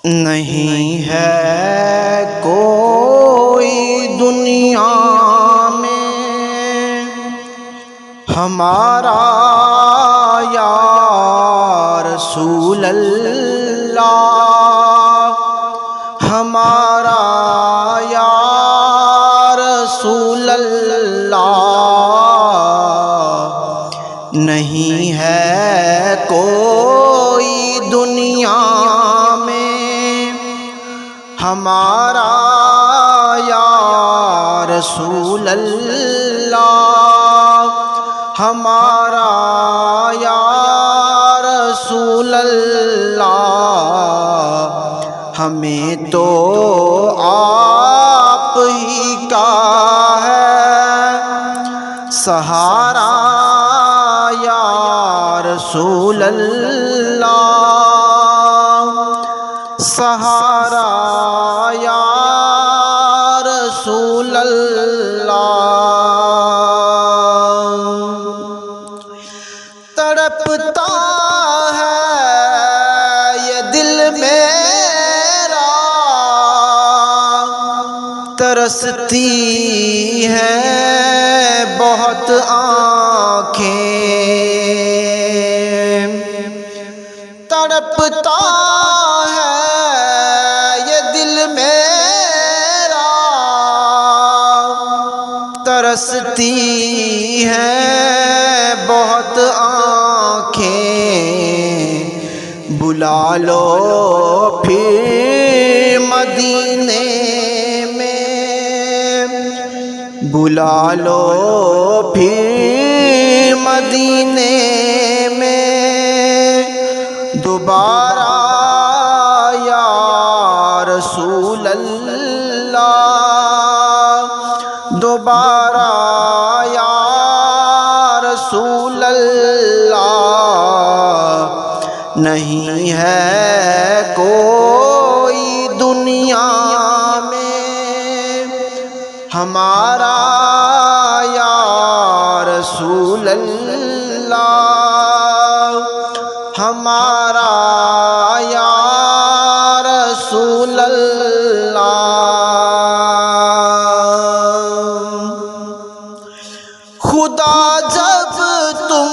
نہیں ہے کوئی دنیا میں ہمارا یا رسول اللہ، ہمارا یا رسول اللہ۔ نہیں ہے کوئی دنیا میں ہمارا یا رسول اللہ، ہمارا یا رسول اللہ۔ ہمیں تو آپ ہی کا ہے سہارا یا رسول اللہ، سہارا یا رسول اللہ۔ تڑپتا ہے یہ دل میرا، ترستی ہیں بہت آنکھیں، تڑپتا ہے یہ دل میرا، ترستی ہیں بہت آنکھیں۔ بلا لو پھر مدینے میں، بلا لو پھر مدینے میں دوبارہ یا رسول اللہ، دوبارہ یا رسول اللہ۔ نہیں ہے کوئی دنیا میں ہمارا یا رسول اللہ، ہمارا یا رسول اللہ۔ خدا جب تم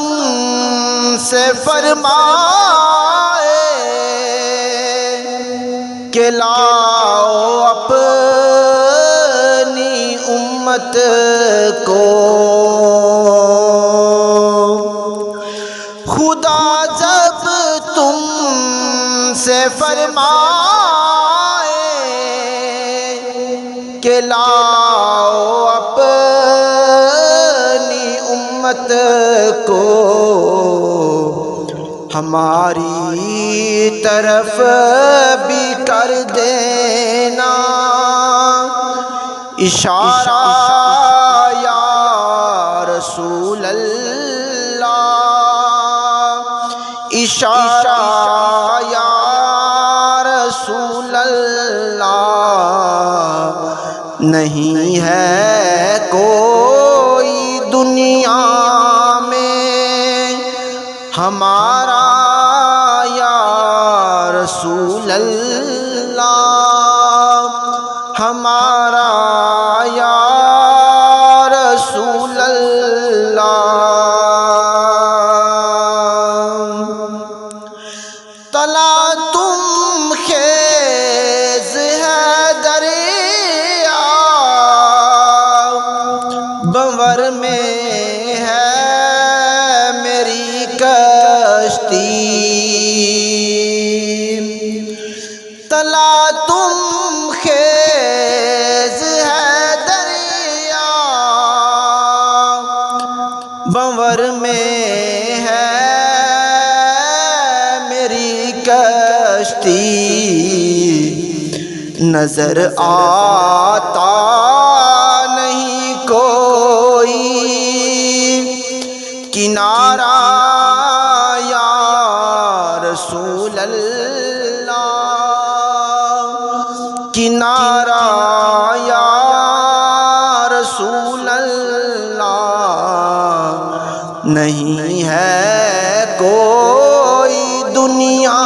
سے فرمائے کہ لاؤ اپنی امت کو، خدا جب تم سے فرمائے کہ لاؤ اپنی امت کو، ہماری طرف بھی کر دینا اشارہ یا رسول اللہ، اشارہ یا رسول اللہ۔ نہیں ہے کوئی دنیا میں ہمارا یا رسول اللہ، ہمارا یا رسول اللہ۔ تلا تم خیز ہے دریا، بنور میں ہے میری کشتی، تلا تم خیز ہے دریا، بنور میں ہے میری کشتی۔ نظر آتا نہیں کوئی کنارہ یا رسول اللہ، کنارہ یا رسول اللہ۔ نہیں ہے کوئی دنیا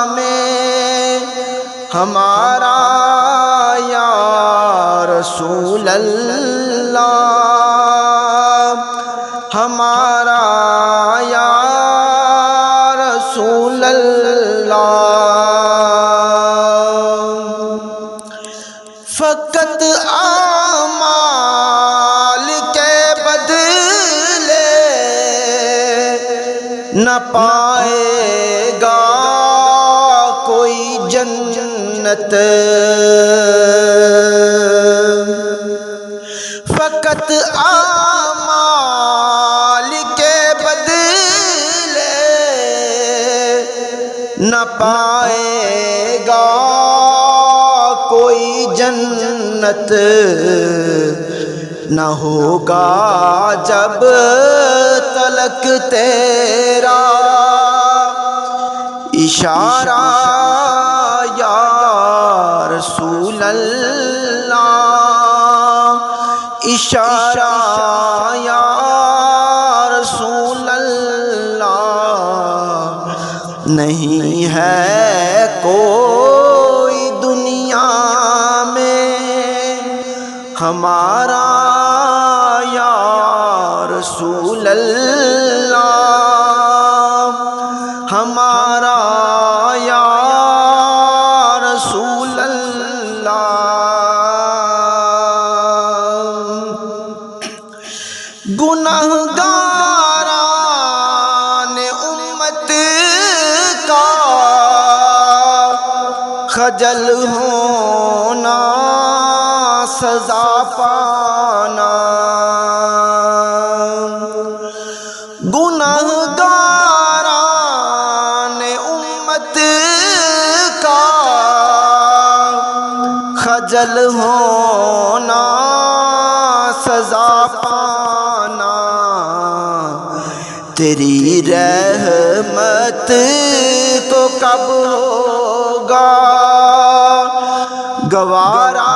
میں ہمارا یا رسول اللہ، ہمارا یا رسول اللہ۔ فقط اعمال کے بدلے نہ پائے گا کوئی جنت، فقط اعمال کے بدلے نہ پائے گا کوئی جنت، نہ ہوگا جب تلک تیرا اشارہ یا رسول اللہ، اشارہ یا رسول اللہ۔ نہیں ہے کوئی دنیا میں ہمارا یا رسول اللہ، ہمارا یا رسول اللہ۔ گنہگاران امت کا خجل ہونا سزا پانا، گنہگاران امت کا خجل ہونا سزا پانا، تیری رحمت کو کب ہوگا گوارا